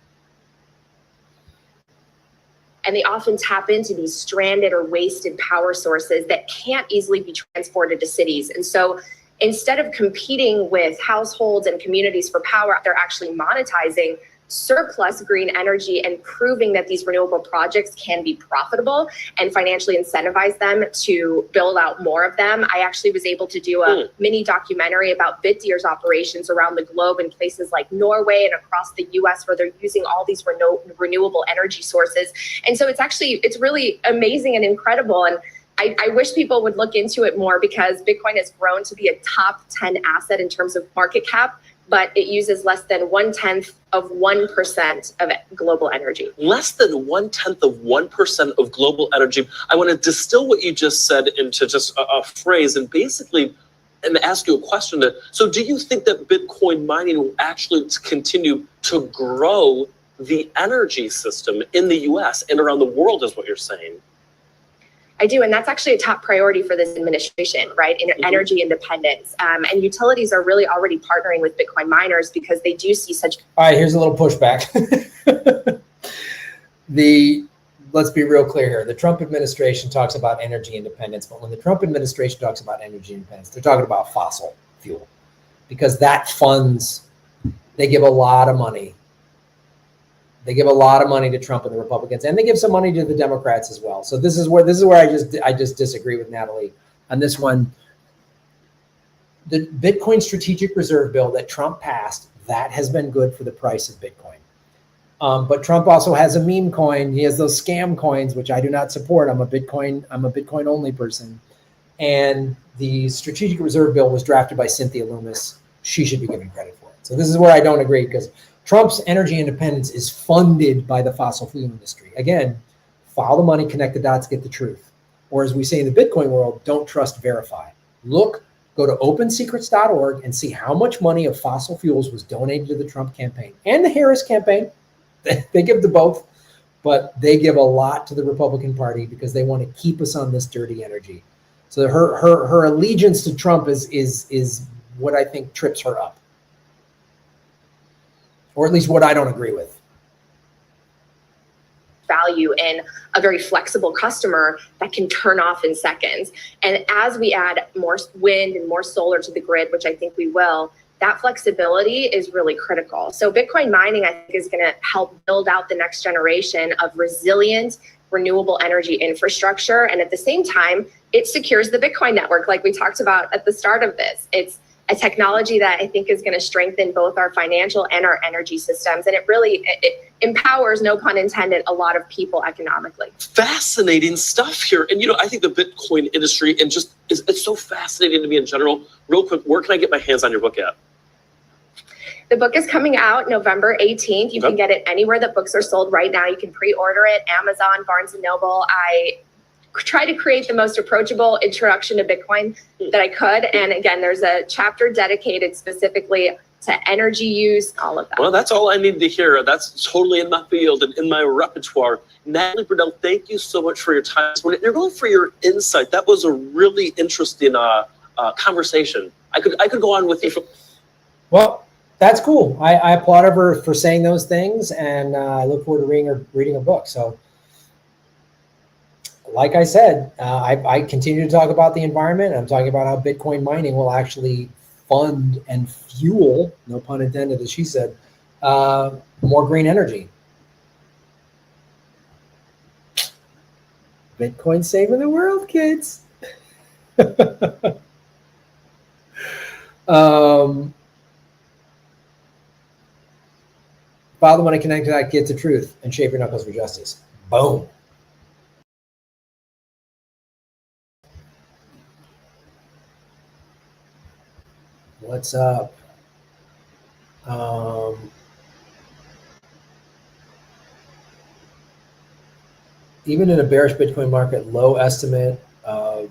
Speaker 5: And they often tap into these stranded or wasted power sources that can't easily be transported to cities. And so instead of competing with households and communities for power, they're actually monetizing surplus green energy and proving that these renewable projects can be profitable and financially incentivize them to build out more of them. I actually was able to do a mini documentary about Bitdeer's operations around the globe in places like Norway and across the US, where they're using all these renewable energy sources. And so it's really amazing and incredible. And I wish people would look into it more, because Bitcoin has grown to be a top 10 asset in terms of market cap, but it uses less than 1/10 of 1% of global energy.
Speaker 4: Less than 1/10 of 1% of global energy. I want to distill what you just said into just a phrase, and basically and ask you a question. So do you think that Bitcoin mining will actually continue to grow the energy system in the US and around the world, is what you're saying?
Speaker 5: I do, and that's actually a top priority for this administration, right? Energy independence. And utilities are really already partnering with Bitcoin miners because they do see such...
Speaker 1: All right, here's a little pushback. Let's be real clear here. The Trump administration talks about energy independence, but when the Trump administration talks about energy independence, they're talking about fossil fuel, because that funds, they give a lot of money. They give a lot of money to Trump and the Republicans, and they give some money to the Democrats as well. So this is where I just disagree with Natalie on this one. The Bitcoin strategic reserve bill that Trump passed, that has been good for the price of Bitcoin. But Trump also has a meme coin. He has those scam coins, which I do not support. I'm a Bitcoin only person. And the strategic reserve bill was drafted by Cynthia Lummis. She should be given credit for it. So this is where I don't agree, because Trump's energy independence is funded by the fossil fuel industry. Again, follow the money, connect the dots, get the truth. Or as we say in the Bitcoin world, don't trust, verify. Go to opensecrets.org and see how much money of fossil fuels was donated to the Trump campaign and the Harris campaign. They give to both, but they give a lot to the Republican Party because they want to keep us on this dirty energy. So her allegiance to Trump is what I think trips her up. Or at least what I don't agree with.
Speaker 5: Value in a very flexible customer that can turn off in seconds. And as we add more wind and more solar to the grid, which I think we will, that flexibility is really critical. So Bitcoin mining, I think, is going to help build out the next generation of resilient, renewable energy infrastructure. And at the same time, it secures the Bitcoin network, like we talked about at the start of this. It's a technology that I think is going to strengthen both our financial and our energy systems. And it empowers, no pun intended, a lot of people economically.
Speaker 4: Fascinating stuff here. And, I think the Bitcoin industry and just it's so fascinating to me in general. Real quick, where can I get my hands on your book at?
Speaker 5: The book is coming out November 18th. You can get it anywhere that books are sold right now. You can pre-order it, Amazon, Barnes & Noble. I try to create the most approachable introduction to Bitcoin that I could. And again, there's a chapter dedicated specifically to energy use, all of that.
Speaker 4: Well, that's all I need to hear. That's totally in my field and in my repertoire. Natalie Brunell, thank you so much for your time and really for your insight. That was a really interesting conversation. I could go on with you.
Speaker 1: Well, that's cool. I applaud her for saying those things, and I look forward to reading her book. So, like I said, I continue to talk about the environment. I'm talking about how Bitcoin mining will actually fund and fuel, no pun intended, as she said, more green energy. Bitcoin saving the world, kids. Follow the money, connect to that, get the truth, and shape your knuckles for justice. Boom. What's up? Even in a bearish Bitcoin market, low estimate of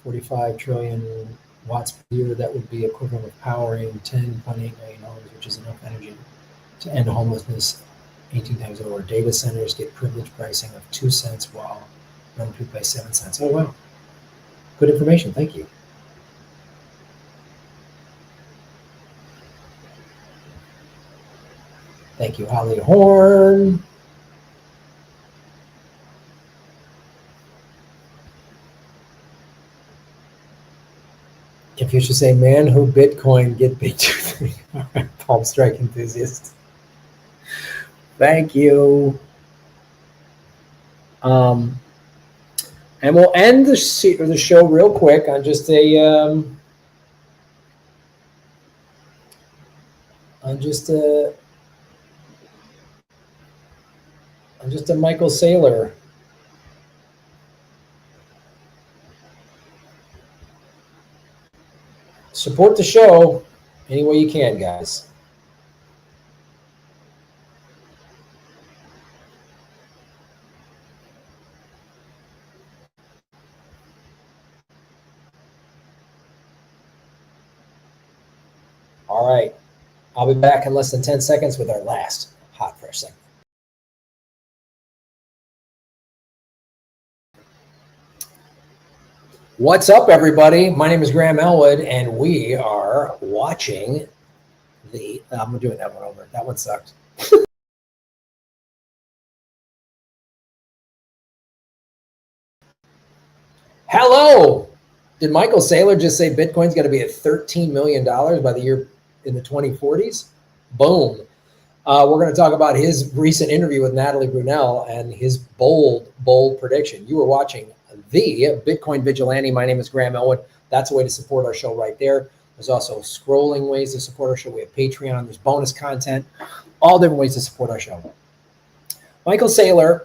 Speaker 1: 45 trillion watts per year, that would be equivalent of powering $10.8 million, which is enough energy to end homelessness 18 times over. Data centers get privilege pricing of 2 cents while run peak by 7 cents. Oh, wow. Good information. Thank you. Thank you, Holly Horn. Confucius say, man who Bitcoin get big tooth. Palm strike enthusiast. Thank you. And we'll end the show real quick on just a Michael Saylor. Support the show any way you can, guys. All right. I'll be back in less than 10 seconds with our last hot fresh segment. What's up, everybody? My name is Graham Elwood, and we are watching the... I'm doing that one over. That one sucked. Hello! Did Michael Saylor just say Bitcoin's going to be at $13 million by the year in the 2040s? Boom. We're going to talk about his recent interview with Natalie Brunell and his bold prediction. You were watching the Bitcoin Vigilante. My name is Graham Elwood. That's a way to support our show right there. There's also scrolling ways to support our show. We have Patreon. There's bonus content. All different ways to support our show. Michael Saylor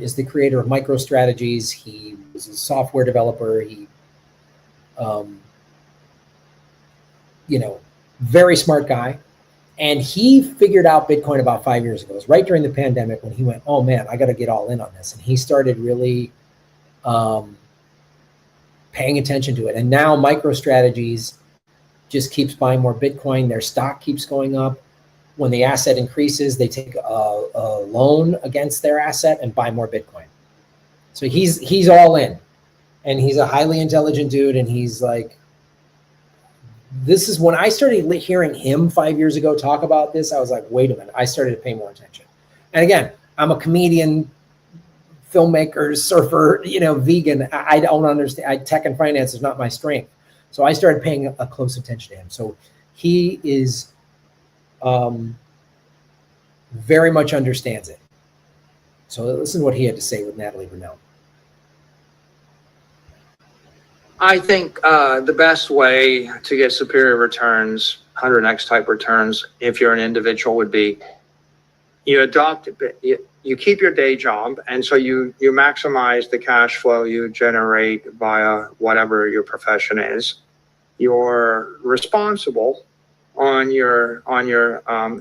Speaker 1: is the creator of MicroStrategies. He was a software developer. He, very smart guy. And he figured out Bitcoin about 5 years ago. It was right during the pandemic when he went, oh man, I got to get all in on this. And he started really paying attention to it. And now MicroStrategies just keeps buying more Bitcoin. Their stock keeps going up. When the asset increases, they take a loan against their asset and buy more Bitcoin. So he's all in, and he's a highly intelligent dude. And he's like, this is when I started hearing him 5 years ago talk about this. I was like, wait a minute. I started to pay more attention. And again, I'm a comedian, filmmaker, surfer, vegan. I don't understand. Tech and finance is not my strength. So I started paying a close attention to him. So he is very much understands it. So listen to what he had to say with Natalie Brunell.
Speaker 6: I think the best way to get superior returns, 100x type returns, if you're an individual, would be you adopt, you keep your day job, and so you maximize the cash flow you generate via whatever your profession is. You're responsible on your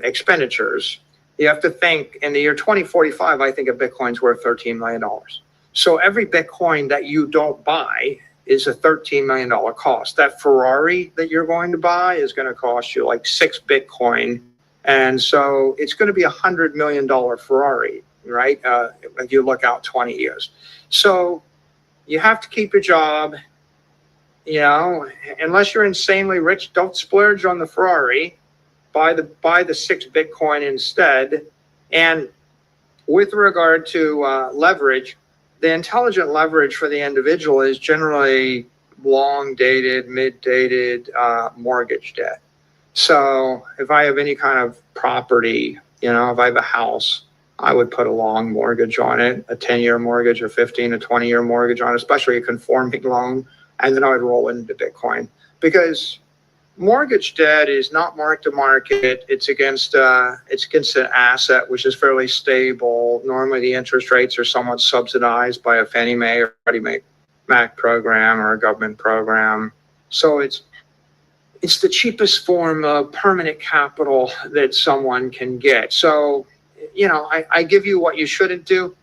Speaker 6: expenditures. You have to think in the year 2045, I think a Bitcoin's worth $13 million. So every Bitcoin that you don't buy is a $13 million cost. That Ferrari that you're going to buy is going to cost you like 6 Bitcoin. And so it's going to be a $100 million Ferrari, right? If you look out 20 years. So you have to keep your job. Unless you're insanely rich, don't splurge on the Ferrari. Buy the 6 Bitcoin instead. And with regard to leverage, the intelligent leverage for the individual is generally long-dated, mid-dated mortgage debt. So if I have any kind of property, if I have a house, I would put a long mortgage on it, a 10-year mortgage, or 15 to 20-year mortgage on it, especially a conforming loan. And then I would roll into Bitcoin, because mortgage debt is not mark to market. It's against an asset which is fairly stable. Normally, the interest rates are somewhat subsidized by a Fannie Mae or Freddie Mac program or a government program. So it's the cheapest form of permanent capital that someone can get. So, I give you what you shouldn't do.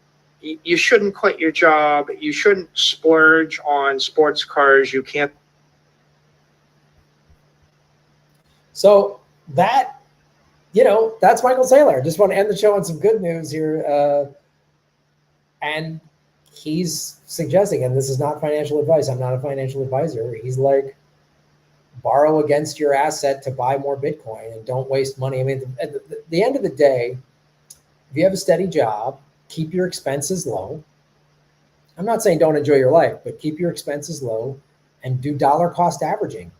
Speaker 6: You shouldn't quit your job. You shouldn't splurge on sports cars. You can't.
Speaker 1: So that's Michael Saylor. I just want to end the show on some good news here. And he's suggesting, and this is not financial advice. I'm not a financial advisor. He's like, borrow against your asset to buy more Bitcoin and don't waste money. I mean, at the end of the day, if you have a steady job, keep your expenses low. I'm not saying don't enjoy your life, but keep your expenses low and do dollar cost averaging.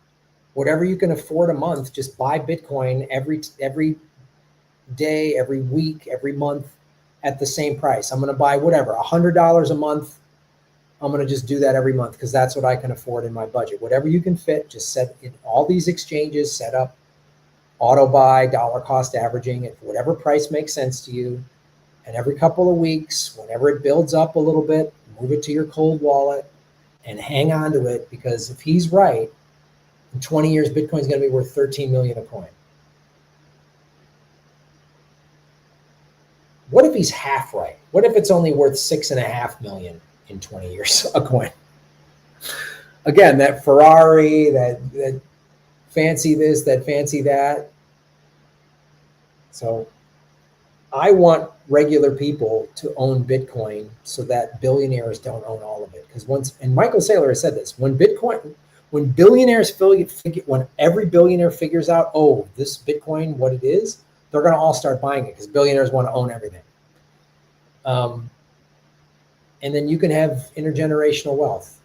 Speaker 1: Whatever you can afford a month, just buy Bitcoin every day, every week, every month at the same price. I'm going to buy whatever, $100 a month. I'm going to just do that every month because that's what I can afford in my budget. Whatever you can fit, just set in all these exchanges, set up auto buy, dollar cost averaging at whatever price makes sense to you. And every couple of weeks, whenever it builds up a little bit, move it to your cold wallet and hang on to it, because if he's right, in 20 years, Bitcoin's going to be worth 13 million a coin. What if he's half right? What if it's only worth 6.5 million in 20 years a coin? Again, that Ferrari, that fancy this, that fancy that. So I want regular people to own Bitcoin so that billionaires don't own all of it. Because and Michael Saylor has said this, when every billionaire figures out, oh, this Bitcoin, what it is, they're going to all start buying it because billionaires want to own everything. And then you can have intergenerational wealth.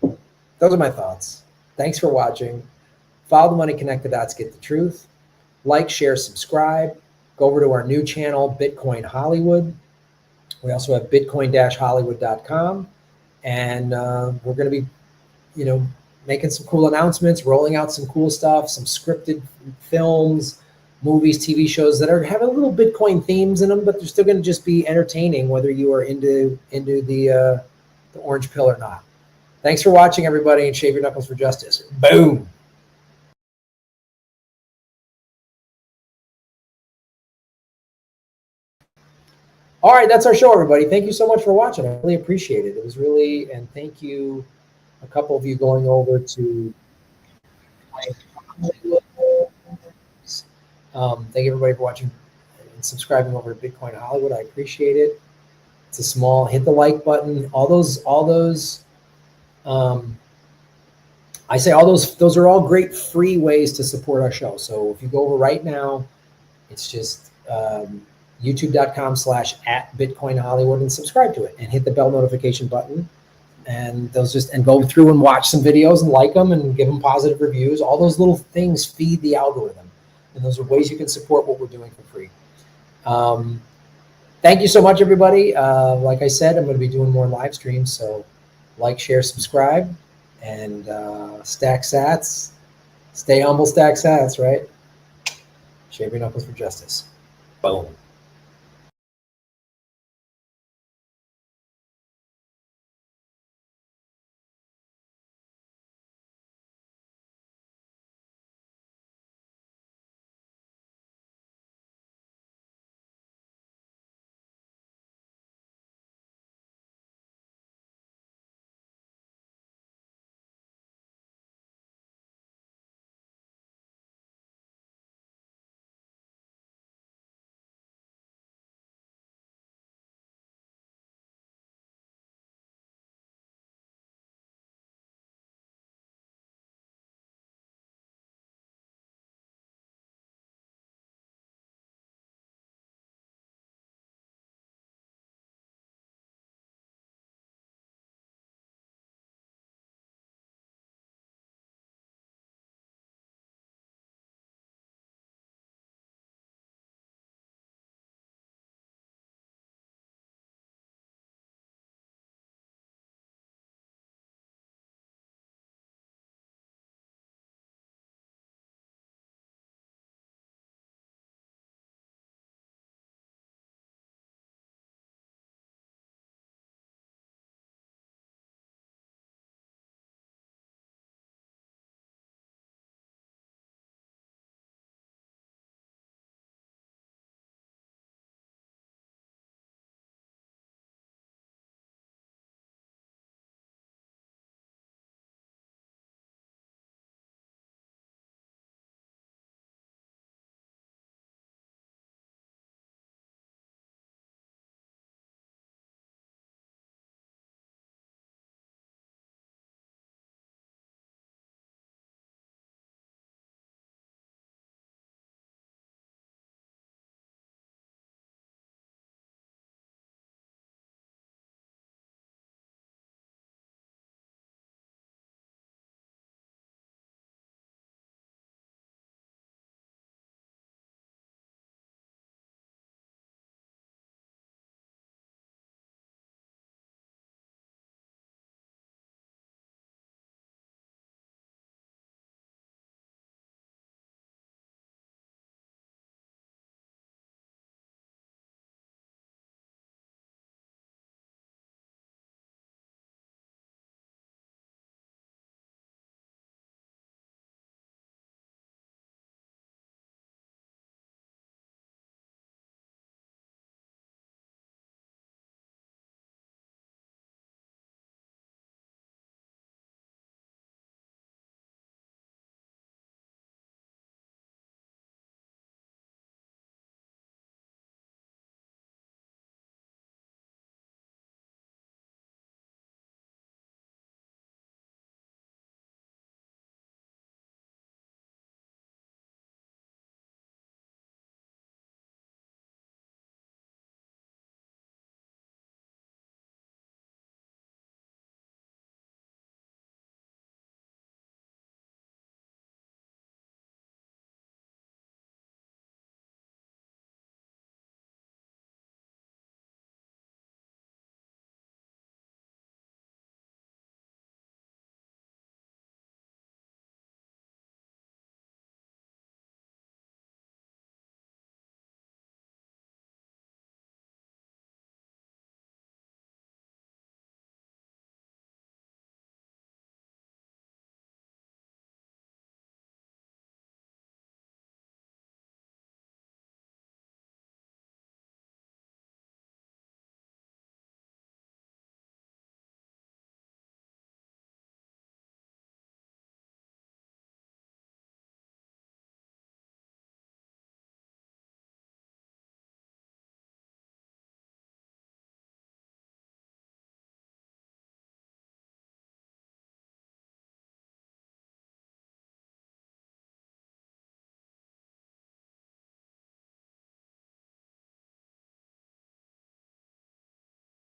Speaker 1: Those are my thoughts. Thanks for watching. Follow the money, connect the dots, get the truth. like, share, subscribe. Go over to our new channel, Bitcoin Hollywood. We also have bitcoin-hollywood.com. And we're going to be, making some cool announcements, rolling out some cool stuff, some scripted films, movies, TV shows that are having little Bitcoin themes in them, but they're still going to just be entertaining, whether you are into the orange pill or not. Thanks for watching, everybody, and shave your knuckles for justice. Boom. All right, that's our show, everybody. Thank you so much for watching. I really appreciate it. It was really, and thank you, a couple of you going over to thank you, everybody, for watching and subscribing over to Bitcoin Hollywood. I appreciate it. It's a small, hit the like button. All those, I say all those are all great free ways to support our show. So if you go over right now, it's just youtube.com/@Bitcoin Hollywood and subscribe to it and hit the bell notification button. And and go through and watch some videos and like them and give them positive reviews. All those little things feed the algorithm. And those are ways you can support what we're doing for free. Thank you so much, everybody. Like I said, I'm going to be doing more live streams. So like, share, subscribe, and stack sats. Stay humble, stack sats, right? Shave your knuckles for justice. Boom.